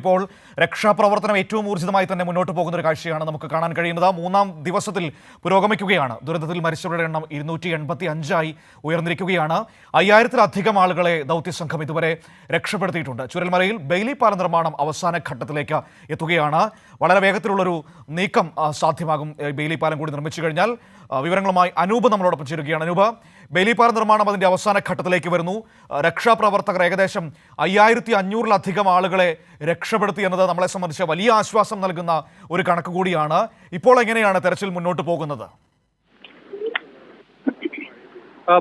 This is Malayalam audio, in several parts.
ഇപ്പോൾ രക്ഷാപ്രവർത്തനം ഏറ്റവും ഊർജിതമായി തന്നെ മുന്നോട്ട് പോകുന്ന ഒരു കാഴ്ചയാണ് നമുക്ക് കാണാൻ കഴിയുന്നത്. മൂന്നാം ദിവസത്തിൽ പുരോഗമിക്കുകയാണ്. ദുരന്തത്തിൽ മരിച്ചവരുടെ എണ്ണം 285 ഉയർന്നിരിക്കുകയാണ്. 5000-ലധികം ആളുകളെ ദൗത്യസംഘം ഇതുവരെ രക്ഷപ്പെടുത്തിയിട്ടുണ്ട്. ചൂരൽമലയിൽ ബെയിലി പാലം നിർമ്മാണം അവസാന ഘട്ടത്തിലേക്ക് എത്തുകയാണ്. വളരെ വേഗത്തിലുള്ളൊരു നീക്കം സാധ്യമാകും ബെയിലി പാലം കൂടി നിർമ്മിച്ചു കഴിഞ്ഞാൽ. വിവരങ്ങളുമായി അനൂപ് നമ്മളോടൊപ്പം ചേരുകയാണ്. അനൂപ്, ബെയിലി പാലം നിർമ്മാണം അതിൻ്റെ അവസാന ഘട്ടത്തിലേക്ക് വരുന്നു. രക്ഷാപ്രവർത്തകർ ഏകദേശം 5500-ലധികം ആളുകളെ രക്ഷപ്പെടുത്തി എന്നത് നമ്മളെ സംബന്ധിച്ച് വലിയ ആശ്വാസം നൽകുന്ന ഒരു കണക്ക് കൂടിയാണ്. ഇപ്പോൾ എങ്ങനെയാണ് തെരച്ചിൽ മുന്നോട്ട് പോകുന്നത്?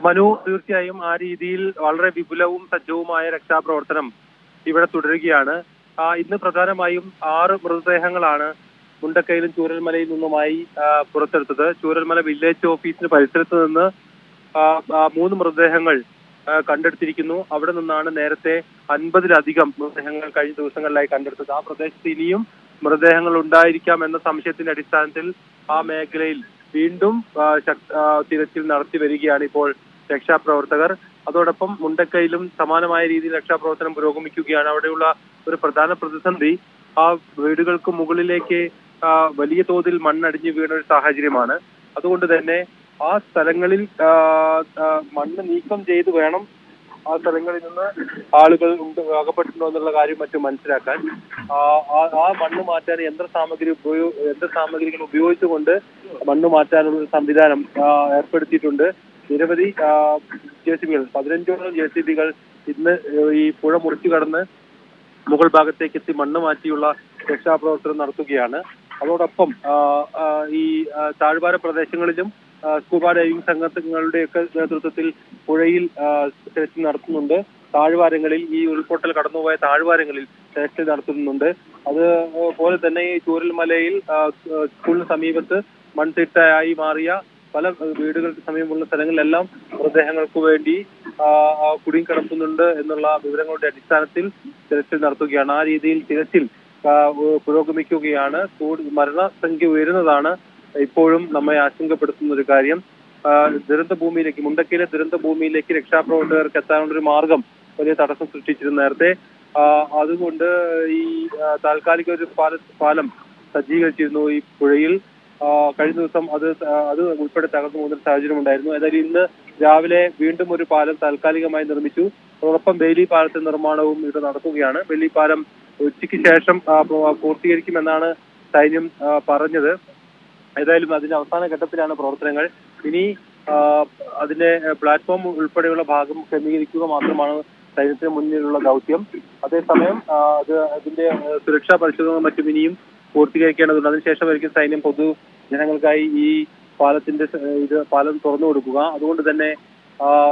മനു, തീർച്ചയായും ആ രീതിയിൽ വളരെ വിപുലവും സജ്ജവുമായ രക്ഷാപ്രവർത്തനം ഇവിടെ തുടരുകയാണ്. ഇന്ന് പ്രധാനമായും 6 മൃതദേഹങ്ങളാണ് മുണ്ടക്കയിലും ചൂരൽമലയിൽ നിന്നുമായി പുറത്തെടുത്തത്. ചൂരൽമല വില്ലേജ് ഓഫീസിന് പരിസരത്ത് നിന്ന് 3 മൃതദേഹങ്ങൾ കണ്ടെടുത്തിരിക്കുന്നു. അവിടെ നിന്നാണ് നേരത്തെ 50-ലധികം മൃതദേഹങ്ങൾ കഴിഞ്ഞ ദിവസങ്ങളിലായി കണ്ടെടുത്തത്. ആ പ്രദേശത്ത് ഇനിയും മൃതദേഹങ്ങൾ ഉണ്ടായിരിക്കാം എന്ന സംശയത്തിന്റെ അടിസ്ഥാനത്തിൽ ആ മേഖലയിൽ വീണ്ടും തിരച്ചിൽ നടത്തി വരികയാണ് ഇപ്പോൾ രക്ഷാപ്രവർത്തകർ. അതോടൊപ്പം മുണ്ടക്കയിലും സമാനമായ രീതിയിൽ രക്ഷാപ്രവർത്തനം പുരോഗമിക്കുകയാണ്. അവിടെയുള്ള ഒരു പ്രധാന പ്രതിസന്ധി ആ വീടുകൾക്ക് മുകളിലേക്ക് വലിയ തോതിൽ മണ്ണടിഞ്ഞു വീണ ഒരു സാഹചര്യമാണ്. അതുകൊണ്ട് തന്നെ ആ സ്ഥലങ്ങളിൽ മണ്ണ് നീക്കം ചെയ്ത് വേണം ആ സ്ഥലങ്ങളിൽ നിന്ന് ആളുകൾ അകപ്പെട്ടിട്ടുണ്ടോ എന്നുള്ള കാര്യം മറ്റും മനസ്സിലാക്കാൻ. ആ മണ്ണ് മാറ്റാൻ യന്ത്രസാമഗ്രികൾ ഉപയോഗിച്ചുകൊണ്ട് മണ്ണ് മാറ്റാനുള്ള സംവിധാനം ഏർപ്പെടുത്തിയിട്ടുണ്ട്. നിരവധി JCB-കൾ 15ഓളം JCB-കൾ ഇന്ന് ഈ പുഴ മുറിച്ചു കടന്ന് മുകൾ ഭാഗത്തേക്ക് എത്തി മണ്ണ് മാറ്റിയുള്ള രക്ഷാപ്രവർത്തനം നടത്തുകയാണ്. അതോടൊപ്പം ഈ താഴ്വാര പ്രദേശങ്ങളിലും സ്കൂബ ഡൈവിംഗ് സംഘങ്ങളുടെയൊക്കെ നേതൃത്വത്തിൽ പുഴയിൽ തെരച്ചിൽ നടത്തുന്നുണ്ട്. താഴ്വാരങ്ങളിൽ ഈ ഉരുൾപൊട്ടൽ കടന്നുപോയ താഴ്വാരങ്ങളിൽ തെരച്ചിൽ നടത്തുന്നുണ്ട്. അതുപോലെ തന്നെ ഈ ചൂരൽമലയിൽ സ്കൂളിന് സമീപത്ത് മൺതിട്ടയായി മാറിയ പല വീടുകൾക്ക് സമീപമുള്ള സ്ഥലങ്ങളിലെല്ലാം മൃതദേഹങ്ങൾക്ക് വേണ്ടി കുടുങ്ങിക്കിടക്കുന്നുണ്ട് എന്നുള്ള വിവരങ്ങളുടെ അടിസ്ഥാനത്തിൽ തിരച്ചിൽ നടത്തുകയാണ്. ആ രീതിയിൽ തിരച്ചിൽ പുരോഗമിക്കുകയാണ്. മരണസംഖ്യ ഉയരുന്നതാണ് ഇപ്പോഴും നമ്മെ ആശങ്കപ്പെടുത്തുന്ന ഒരു കാര്യം. ദുരന്തഭൂമിയിലേക്ക്, മുണ്ടക്കയിലെ ദുരന്തഭൂമിയിലേക്ക് രക്ഷാപ്രവർത്തകർക്ക് എത്താനുള്ള ഒരു മാർഗം വലിയ തടസ്സം സൃഷ്ടിച്ചിരുന്നു നേരത്തെ. അതുകൊണ്ട് ഈ താൽക്കാലിക ഒരു പാലം സജ്ജീകരിച്ചിരുന്നു ഈ പുഴയിൽ. കഴിഞ്ഞ ദിവസം അത് ഉൾപ്പെടെ തകർന്നു പോകുന്ന സാഹചര്യം ഉണ്ടായിരുന്നു. ഏതായാലും ഇന്ന് രാവിലെ വീണ്ടും ഒരു പാലം താൽക്കാലികമായി നിർമ്മിച്ചു. അതോടൊപ്പം ബെയിലി പാലത്തിന്റെ നിർമ്മാണവും ഇവിടെ നടക്കുകയാണ്. ബെയിലി പാലം ഉച്ചയ്ക്ക് ശേഷം പൂർത്തീകരിക്കുമെന്നാണ് സൈന്യം പറഞ്ഞത്. ഏതായാലും അതിന്റെ അവസാന ഘട്ടത്തിലാണ് പ്രവർത്തനങ്ങൾ. ഇനി അതിന്റെ പ്ലാറ്റ്ഫോം ഉൾപ്പെടെയുള്ള ഭാഗം ക്രമീകരിക്കുക മാത്രമാണ് സൈന്യത്തിന് മുന്നിലുള്ള ദൗത്യം. അതേസമയം അതിന്റെ സുരക്ഷാ പരിശോധനകളും മറ്റും ഇനിയും പൂർത്തീകരിക്കേണ്ടതുണ്ട്. അതിനുശേഷമായിരിക്കും സൈന്യം പൊതുജനങ്ങൾക്കായി ഈ പാലം തുറന്നു കൊടുക്കുക. അതുകൊണ്ട് തന്നെ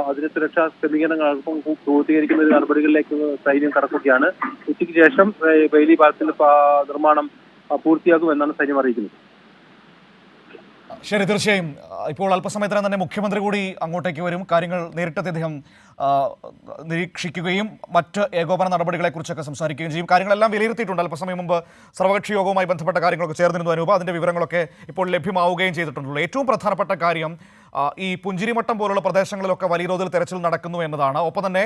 അതിന്റെ സുരക്ഷാ ക്രമീകരണങ്ങൾക്കും പൂർത്തീകരിക്കുന്ന നടപടികളിലേക്ക് സൈന്യം കടക്കുകയാണ്. ഉച്ചയ്ക്ക് ശേഷം ബെയിലി പാലത്തിന്റെ നിർമ്മാണം പൂർത്തിയാകുമെന്നാണ് സൈന്യം അറിയിക്കുന്നത്. ശരി, തീർച്ചയായും. ഇപ്പോൾ അല്പസമയത്തിനകം തന്നെ മുഖ്യമന്ത്രി കൂടി അങ്ങോട്ടേക്ക് വരും. കാര്യങ്ങൾ നേരിട്ടെത്തി അദ്ദേഹം നിരീക്ഷിക്കുകയും മറ്റ് ഏകോപന നടപടികളെക്കുറിച്ചൊക്കെ സംസാരിക്കുകയും ചെയ്യും. കാര്യങ്ങളെല്ലാം വിലയിരുത്തിയിട്ടുണ്ട്. അല്പസമയം മുമ്പ് സർവകക്ഷി യോഗവുമായി ബന്ധപ്പെട്ട കാര്യങ്ങളൊക്കെ ചേർന്നിരുന്നു അനൂപ. അതിൻ്റെ വിവരങ്ങളൊക്കെ ഇപ്പോൾ ലഭ്യമാവുകയും ചെയ്തിട്ടുണ്ടല്ലോ. ഏറ്റവും പ്രധാനപ്പെട്ട കാര്യം ഈ പുഞ്ചിരിമട്ടം പോലുള്ള പ്രദേശങ്ങളിലൊക്കെ വലിയ തോതിൽ തെരച്ചിൽ നടക്കുന്നു എന്നതാണ്. ഒപ്പം തന്നെ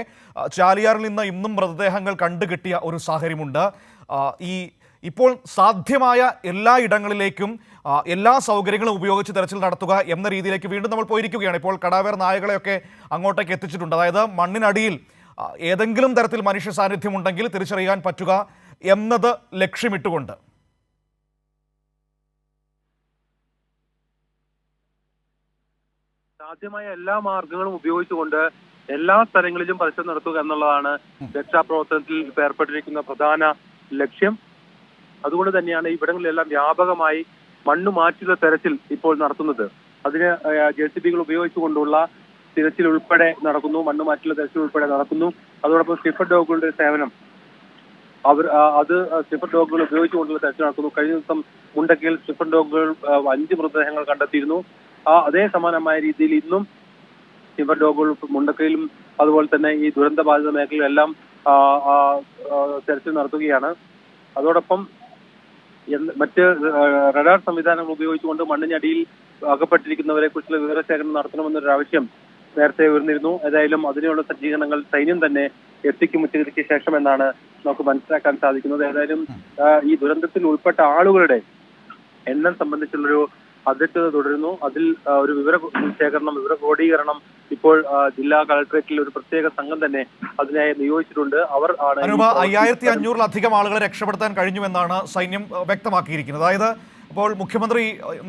ചാലിയാറിൽ നിന്ന് ഇന്നും മൃതദേഹങ്ങൾ കണ്ടുകിട്ടിയ ഒരു സാഹചര്യമുണ്ട്. ഇപ്പോൾ സാധ്യമായ എല്ലാ ഇടങ്ങളിലേക്കും എല്ലാ സൗകര്യങ്ങളും ഉപയോഗിച്ച് തെരച്ചിൽ നടത്തുക എന്ന രീതിയിലേക്ക് വീണ്ടും നമ്മൾ പോയിരിക്കുകയാണ്. ഇപ്പോൾ കടാവേർ നായകളെയൊക്കെ അങ്ങോട്ടേക്ക് എത്തിച്ചിട്ടുണ്ട്. അതായത് മണ്ണിനടിയിൽ ഏതെങ്കിലും തരത്തിൽ മനുഷ്യ സാന്നിധ്യം ഉണ്ടെങ്കിൽ തിരിച്ചറിയാൻ പറ്റുക എന്നത് ലക്ഷ്യമിട്ടുകൊണ്ട്. സാധ്യമായ എല്ലാ മാർഗങ്ങളും ഉപയോഗിച്ചുകൊണ്ട് എല്ലാ സ്ഥലങ്ങളിലും പരിശോധന നടത്തുക എന്നുള്ളതാണ് രക്ഷാപ്രവർത്തനത്തിൽ ഏർപ്പെട്ടിരിക്കുന്ന പ്രധാന ലക്ഷ്യം. അതുകൊണ്ട് തന്നെയാണ് ഇവിടങ്ങളിലെല്ലാം വ്യാപകമായി മണ്ണ് മാറ്റിയുള്ള തെരച്ചിൽ ഇപ്പോൾ നടത്തുന്നത്. അതിന് JCB-കൾ ഉപയോഗിച്ചുകൊണ്ടുള്ള തിരച്ചിൽ ഉൾപ്പെടെ നടക്കുന്നു. മണ്ണ് മാറ്റിയുള്ള തെരച്ചിൽ ഉൾപ്പെടെ നടക്കുന്നു. അതോടൊപ്പം സ്നിഫർ ഡോഗുകളുടെ സേവനം സ്നിഫർ ഡോഗുകൾ ഉപയോഗിച്ചുകൊണ്ടുള്ള തെരച്ചിൽ നടക്കുന്നു. കഴിഞ്ഞ ദിവസം മുണ്ടക്കയിൽ സ്നിഫർ ഡോഗുകൾ 5 മൃതദേഹങ്ങൾ കണ്ടെത്തിയിരുന്നു. അതേ സമാനമായ രീതിയിൽ ഇന്നും സ്നിഫർ ഡോഗുകൾ മുണ്ടക്കയിലും അതുപോലെ തന്നെ ഈ ദുരന്തബാധിത മേഖലയിലെല്ലാം തെരച്ചിൽ നടത്തുകയാണ്. അതോടൊപ്പം മറ്റ് റഡാർ സംവിധാനങ്ങൾ ഉപയോഗിച്ചുകൊണ്ട് മണ്ണിനടിയിൽ അകപ്പെട്ടിരിക്കുന്നവരെ കുറിച്ചുള്ള വിവരശേഖരണം നടത്തണമെന്നൊരു ആവശ്യം നേരത്തെ ഉയർന്നിരുന്നു. ഏതായാലും അതിനുള്ള സജ്ജീകരണങ്ങൾ സൈന്യം തന്നെ എത്തിക്കും ഉച്ചയ്ക്ക് ശേഷം എന്നാണ് നമുക്ക് മനസ്സിലാക്കാൻ സാധിക്കുന്നത്. ഏതായാലും ഈ ദുരന്തത്തിൽ ഉൾപ്പെട്ട ആളുകളുടെ എണ്ണം സംബന്ധിച്ചുള്ളൊരു അവ്യക്തത തുടരുന്നു. അതിൽ ഒരു വിവര ശേഖരണം, വിവര ക്രോഡീകരണം ഇപ്പോൾ ജില്ലാ കളക്ടറേറ്റിൽ ഒരു പ്രത്യേക സംഘം തന്നെ അതിനായി നിയോഗിച്ചിട്ടുണ്ട്. അവർ ആണ് 5500-ലധികം ആളുകളെ രക്ഷപ്പെടുത്താൻ കഴിഞ്ഞുവെന്നാണ് സൈന്യം വ്യക്തമാക്കിയിരിക്കുന്നത്. അതായത് അപ്പോൾ മുഖ്യമന്ത്രി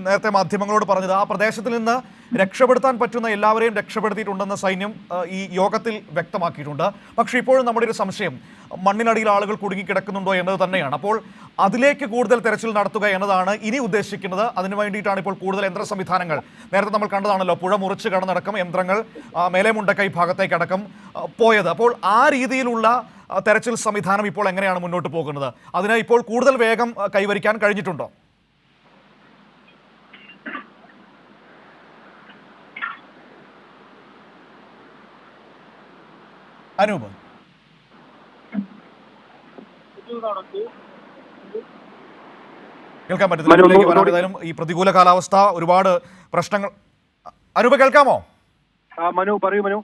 നേരത്തെ മാധ്യമങ്ങളോട് പറഞ്ഞത് ആ പ്രദേശത്തിൽ നിന്ന് രക്ഷപ്പെടുത്താൻ പറ്റുന്ന എല്ലാവരെയും രക്ഷപ്പെടുത്തിയിട്ടുണ്ടെന്ന് സൈന്യം ഈ യോഗത്തിൽ വ്യക്തമാക്കിയിട്ടുണ്ട്. പക്ഷേ ഇപ്പോഴും നമ്മുടെ ഒരു സംശയം മണ്ണിനടിയിൽ ആളുകൾ കുടുങ്ങിക്കിടക്കുന്നുണ്ടോ എന്നത് തന്നെയാണ്. അപ്പോൾ അതിലേക്ക് കൂടുതൽ തെരച്ചിൽ നടത്തുക എന്നതാണ് ഇനി ഉദ്ദേശിക്കുന്നത്. അതിനു വേണ്ടിയിട്ടാണ് ഇപ്പോൾ കൂടുതൽ യന്ത്ര സംവിധാനങ്ങൾ, നേരത്തെ നമ്മൾ കണ്ടതാണല്ലോ, പുഴ മുറിച്ച് കടന്നടക്കം യന്ത്രങ്ങൾ മേലെ മുണ്ടക്കൈ ഭാഗത്തേക്കടക്കം പോയത്. അപ്പോൾ ആ രീതിയിലുള്ള തെരച്ചിൽ സംവിധാനം ഇപ്പോൾ എങ്ങനെയാണ് മുന്നോട്ട് പോകുന്നത്? അതിന് ഇപ്പോൾ കൂടുതൽ വേഗം കൈവരിക്കാൻ കഴിഞ്ഞിട്ടുണ്ടോ? അനൂപ്, കേൾക്കാൻ പറ്റുന്നില്ല. ഏതായാലും ഈ പ്രതികൂല കാലാവസ്ഥ ഒരുപാട് പ്രശ്നങ്ങൾ. അനൂപ് കേൾക്കാമോ? മനു പറയൂ. മനു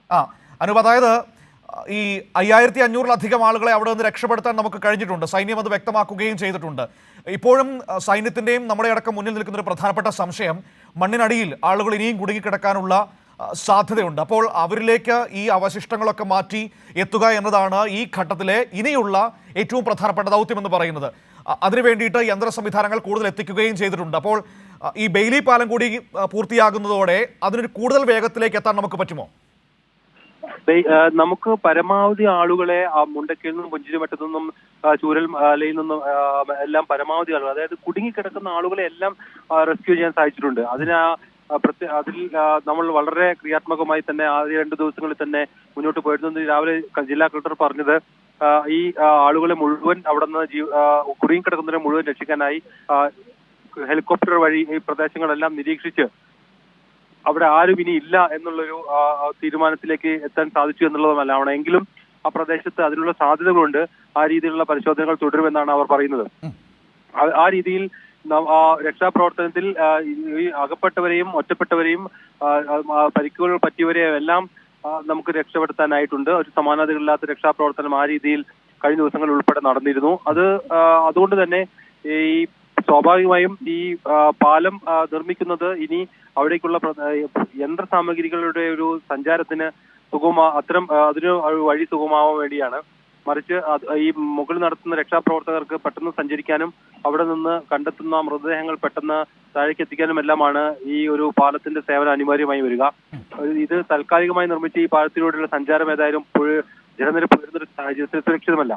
അനൂപ്, അതായത് ഈ 5500-ലധികം ആളുകളെ അവിടെ നിന്ന് രക്ഷപ്പെടുത്താൻ നമുക്ക് കഴിഞ്ഞിട്ടുണ്ട്. സൈന്യം അത് വ്യക്തമാക്കുകയും ചെയ്തിട്ടുണ്ട്. ഇപ്പോഴും സൈന്യത്തിന്റെയും നമ്മുടെ അടക്കം മുന്നിൽ നിൽക്കുന്ന ഒരു പ്രധാനപ്പെട്ട സംശയം മണ്ണിനടിയിൽ ആളുകൾ ഇനിയും കുടുങ്ങിക്കിടക്കാനുള്ള സാധ്യതയുണ്ട്. അപ്പോൾ അവരിലേക്ക് ഈ അവശിഷ്ടങ്ങളൊക്കെ മാറ്റി എത്തുക എന്നതാണ് ഈ ഘട്ടത്തിലെ ഇനിയുള്ള ഏറ്റവും പ്രധാനപ്പെട്ട ദൗത്യം എന്ന് പറയുന്നത്. അതിനു വേണ്ടിയിട്ട് യന്ത്ര സംവിധാനങ്ങൾ കൂടുതൽ എത്തിക്കുകയും ചെയ്തിട്ടുണ്ട്. അപ്പോൾ ഈ ബെയിലി പാലം കൂടി പൂർത്തിയാകുന്നതോടെ അതിനൊരു കൂടുതൽ വേഗത്തിലേക്ക് എത്താൻ നമുക്ക് പറ്റുമോ? നമുക്ക് പരമാവധി ആളുകളെ മുണ്ടക്കയിൽ നിന്നും പുഞ്ചിരിമറ്റത്തു നിന്നും ചൂരൽമലയിൽ നിന്നും എല്ലാം പരമാവധി ആളുകൾ, അതായത് കുടുങ്ങിക്കിടക്കുന്ന ആളുകളെ എല്ലാം റെസ്ക്യൂ ചെയ്യാൻ സാധിച്ചിട്ടുണ്ട്. അതിൽ നമ്മൾ വളരെ ക്രിയാത്മകമായി തന്നെ ആദ്യ 2 ദിവസങ്ങളിൽ തന്നെ മുന്നോട്ട് പോയിരുന്നു. രാവിലെ ജില്ലാ കളക്ടർ പറഞ്ഞത് ഈ ആളുകളെ മുഴുവൻ അവിടെ നിന്ന് കുടുങ്ങിക്കിടക്കുന്നവരെ മുഴുവൻ രക്ഷിക്കാനായി ഹെലികോപ്റ്റർ വഴി ഈ പ്രദേശങ്ങളെല്ലാം നിരീക്ഷിച്ച് അവിടെ ആരും ഇനി ഇല്ല എന്നുള്ളൊരു തീരുമാനത്തിലേക്ക് എത്താൻ സാധിച്ചു എന്നുള്ളതുമല്ല. എങ്കിലും ആ പ്രദേശത്ത് അതിനുള്ള സാധ്യതകളുണ്ട്. ആ രീതിയിലുള്ള പരിശോധനകൾ തുടരുമെന്നാണ് അവർ പറയുന്നത്. ആ രീതിയിൽ രക്ഷാപ്രവർത്തനത്തിൽ ഈ അകപ്പെട്ടവരെയും ഒറ്റപ്പെട്ടവരെയും പരിക്കുകൾ പറ്റിയവരെയും എല്ലാം നമുക്ക് രക്ഷപ്പെടുത്താനായിട്ടുണ്ട്. ഒരു സമാനതകളില്ലാത്ത രക്ഷാപ്രവർത്തനം ആ രീതിയിൽ കഴിഞ്ഞ ദിവസങ്ങളിൽ ഉൾപ്പെടെ നടന്നിരുന്നു. അതുകൊണ്ട് തന്നെ ഈ സ്വാഭാവികമായും ഈ പാലം നിർമ്മിക്കുന്നത് ഇനി അവിടേക്കുള്ള യന്ത്ര സാമഗ്രികളുടെ ഒരു സഞ്ചാരത്തിന് അതിന് വഴി സുഗമമാവാൻ വേണ്ടിയാണ്. മറിച്ച് ഈ മുകളിൽ നടത്തുന്ന രക്ഷാപ്രവർത്തകർക്ക് പെട്ടെന്ന് സഞ്ചരിക്കാനും അവിടെ നിന്ന് കണ്ടെത്തുന്ന മൃതദേഹങ്ങൾ പെട്ടെന്ന് താഴേക്ക് എത്തിക്കാനും എല്ലാമാണ് ഈ ഒരു പാലത്തിന്റെ സേവനം അനിവാര്യമായി വരിക. ഇത് താൽക്കാലികമായി നിർമ്മിച്ച ഈ പാലത്തിലൂടെയുള്ള സഞ്ചാരം ഏതായാലും ജലനിരപ്പ് ഉയർന്നൊരു സാഹചര്യത്തിൽ സുരക്ഷിതമല്ല.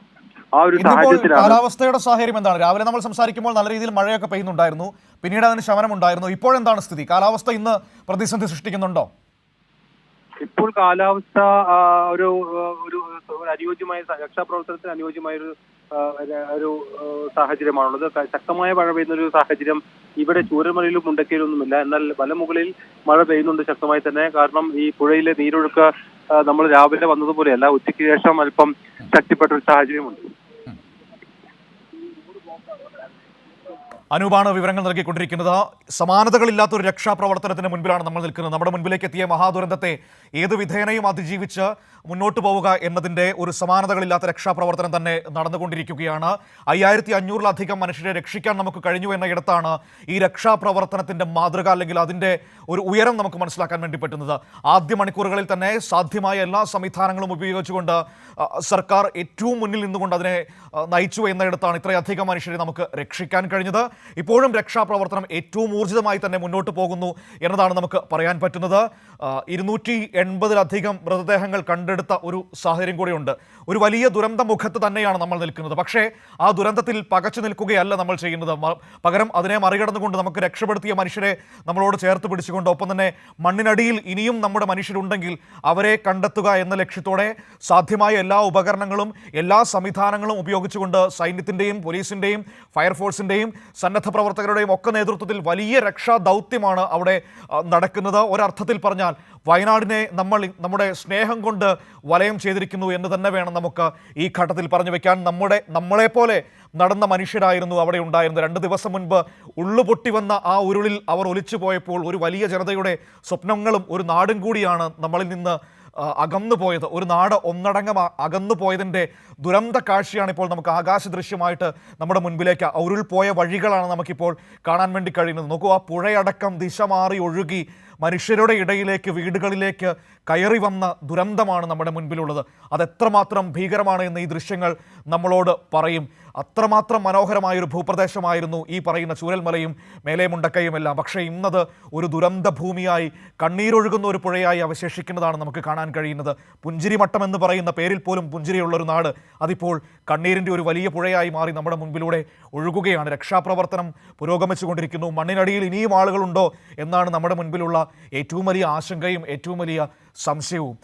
ആ ഒരു സാഹചര്യത്തിലാണ് കാലാവസ്ഥയുടെ സാഹചര്യം എന്താണ്? രാവിലെ നമ്മൾ സംസാരിക്കുമ്പോൾ നല്ല രീതിയിൽ മഴയൊക്കെ പെയ്യുന്നുണ്ടായിരുന്നു, പിന്നീട് അതിന് ശമനമുണ്ടായിരുന്നു. ഇപ്പോഴെന്താണ് സ്ഥിതി? കാലാവസ്ഥ ഇന്ന് പ്രതിസന്ധി സൃഷ്ടിക്കുന്നുണ്ടോ? ഇപ്പോൾ കാലാവസ്ഥ ഒരു അനുയോജ്യമായ രക്ഷാപ്രവർത്തനത്തിന് അനുയോജ്യമായ ഒരു സാഹചര്യമാണുള്ളത്. ശക്തമായ മഴ പെയ്യുന്ന ഒരു സാഹചര്യം ഇവിടെ ചൂരൽമലയിലും മുണ്ടക്കയിലൊന്നുമില്ല. എന്നാൽ മലമുകളിൽ മഴ പെയ്യുന്നുണ്ട് ശക്തമായി തന്നെ. കാരണം ഈ പുഴയിലെ നീരൊഴുക്ക് നമ്മൾ രാവിലെ വന്നതുപോലെയല്ല, ഉച്ചയ്ക്ക് ശേഷം അല്പം ശക്തിപ്പെട്ട ഒരു സാഹചര്യമുണ്ട്. അനൂപാണ് വിവരങ്ങൾ നൽകിക്കൊണ്ടിരിക്കുന്നത്. സമാനതകളില്ലാത്തൊരു രക്ഷാപ്രവർത്തനത്തിന് മുൻപിലാണ് നമ്മൾ നിൽക്കുന്നത്. നമ്മുടെ മുൻപിലേക്ക് എത്തിയ മഹാദുരന്തത്തെ ഏത് വിധേനയും അതിജീവിച്ച് മുന്നോട്ട് പോവുക എന്നതിൻ്റെ ഒരു സമാനതകളില്ലാത്ത രക്ഷാപ്രവർത്തനം തന്നെ നടന്നുകൊണ്ടിരിക്കുകയാണ്. 5500-ലധികം മനുഷ്യരെ രക്ഷിക്കാൻ നമുക്ക് കഴിഞ്ഞു എന്ന ഇടത്താണ് ഈ രക്ഷാപ്രവർത്തനത്തിൻ്റെ മാതൃക അല്ലെങ്കിൽ അതിൻ്റെ ഒരു ഉയരം നമുക്ക് മനസ്സിലാക്കാൻ വേണ്ടി പറ്റുന്നത്. ആദ്യ മണിക്കൂറുകളിൽ തന്നെ സാധ്യമായ എല്ലാ സംവിധാനങ്ങളും ഉപയോഗിച്ചുകൊണ്ട് സർക്കാർ ഏറ്റവും മുന്നിൽ നിന്നുകൊണ്ട് അതിനെ നയിച്ചു എന്നയിടത്താണ് ഇത്രയധികം മനുഷ്യരെ നമുക്ക് രക്ഷിക്കാൻ കഴിഞ്ഞത്. ഇപ്പോഴും രക്ഷാപ്രവർത്തനം ഏറ്റവും ഊർജിതമായി തന്നെ മുന്നോട്ട് പോകുന്നു എന്നതാണ് നമുക്ക് പറയാൻ പറ്റുന്നത്. 280-ലധികം മൃതദേഹങ്ങൾ കണ്ടെടുത്ത ഒരു സാഹചര്യം കൂടിയുണ്ട്. ഒരു വലിയ ദുരന്ത മുഖത്ത് തന്നെയാണ് നമ്മൾ നിൽക്കുന്നത്. പക്ഷേ ആ ദുരന്തത്തിൽ പകച്ചു നിൽക്കുകയല്ല നമ്മൾ ചെയ്യുന്നത്. പകരം അതിനെ മറികടന്നുകൊണ്ട് നമുക്ക് രക്ഷപ്പെടുത്തിയ മനുഷ്യരെ നമ്മളോട് ചേർത്ത് പിടിച്ചുകൊണ്ട് ഒപ്പം തന്നെ മണ്ണിനടിയിൽ ഇനിയും നമ്മുടെ മനുഷ്യരുണ്ടെങ്കിൽ അവരെ കണ്ടെത്തുക എന്ന ലക്ഷ്യത്തോടെ സാധ്യമായ എല്ലാ ഉപകരണങ്ങളും എല്ലാ സംവിധാനങ്ങളും ഉപയോഗിച്ചുകൊണ്ട് സൈന്യത്തിൻ്റെയും പോലീസിൻ്റെയും ഫയർഫോഴ്സിൻ്റെയും സന്നദ്ധ പ്രവർത്തകരുടെയും ഒക്കെ നേതൃത്വത്തിൽ വലിയ രക്ഷാ ദൗത്യമാണ് അവിടെ നടക്കുന്നത്. ഒരർത്ഥത്തിൽ പറഞ്ഞാൽ വയനാടിനെ നമ്മുടെ സ്നേഹം കൊണ്ട് വലയം ചെയ്തിരിക്കുന്നു എന്ന് തന്നെ വേണം നമുക്ക് ഈ ഘട്ടത്തിൽ പറഞ്ഞു വെക്കാൻ. നമ്മളെപ്പോലെ നടന്ന മനുഷ്യരായിരുന്നു അവിടെ ഉണ്ടായിരുന്നത്. 2 ദിവസം മുൻപ് ഉള്ളുപൊട്ടി വന്ന ആ ഉരുളിൽ അവർ ഒലിച്ചു പോയപ്പോൾ ഒരു വലിയ ജനതയുടെ സ്വപ്നങ്ങളും ഒരു നാടും കൂടിയാണ് നമ്മളിൽ നിന്ന് അകന്നു പോയത്, ഒരു നാട് ഒന്നടങ്കം അകന്നു പോയതിൻ്റെ ദുരന്ത കാഴ്ചയാണ് ഇപ്പോൾ നമുക്ക് ആകാശ ദൃശ്യമായിട്ട് നമ്മുടെ മുൻപിലേക്ക് ഉരുൾപോയ വഴികളാണ് നമുക്കിപ്പോൾ കാണാൻ വേണ്ടി കഴിയുന്നത്. നോക്കൂ, ആ പുഴയടക്കം ദിശ മാറി ഒഴുകി മനുഷ്യരുടെ ഇടയിലേക്ക്, വീടുകളിലേക്ക് കയറി വന്ന ദുരന്തമാണ് നമ്മുടെ മുൻപിലുള്ളത്. അതെത്രമാത്രം ഭീകരമാണ് എന്ന് ഈ ദൃശ്യങ്ങൾ നമ്മളോട് പറയും. അത്രമാത്രം മനോഹരമായൊരു ഭൂപ്രദേശമായിരുന്നു ഈ പറയുന്ന ചൂരൽമലയും മേലെ മുണ്ടക്കയും എല്ലാം. പക്ഷേ ഇന്നത് ഒരു ദുരന്ത ഭൂമിയായി, കണ്ണീരൊഴുകുന്ന ഒരു പുഴയായി അവശേഷിക്കുന്നതാണ് നമുക്ക് കാണാൻ കഴിയുന്നത്. പുഞ്ചിരിമട്ടം എന്ന് പറയുന്ന പേരിൽ പോലും പുഞ്ചിരിയുള്ളൊരു നാട് അതിപ്പോൾ കണ്ണീരിൻ്റെ ഒരു വലിയ പുഴയായി മാറി നമ്മുടെ മുൻപിലൂടെ ഒഴുകുകയാണ്. രക്ഷാപ്രവർത്തനം പുരോഗമിച്ചുകൊണ്ടിരിക്കുന്നു. മണ്ണിനടിയിൽ ഇനിയും ആളുകളുണ്ടോ എന്നാണ് നമ്മുടെ മുൻപിലുള്ള ഏറ്റവും വലിയ ആശങ്കയും ഏറ്റവും വലിയ സംശയവും.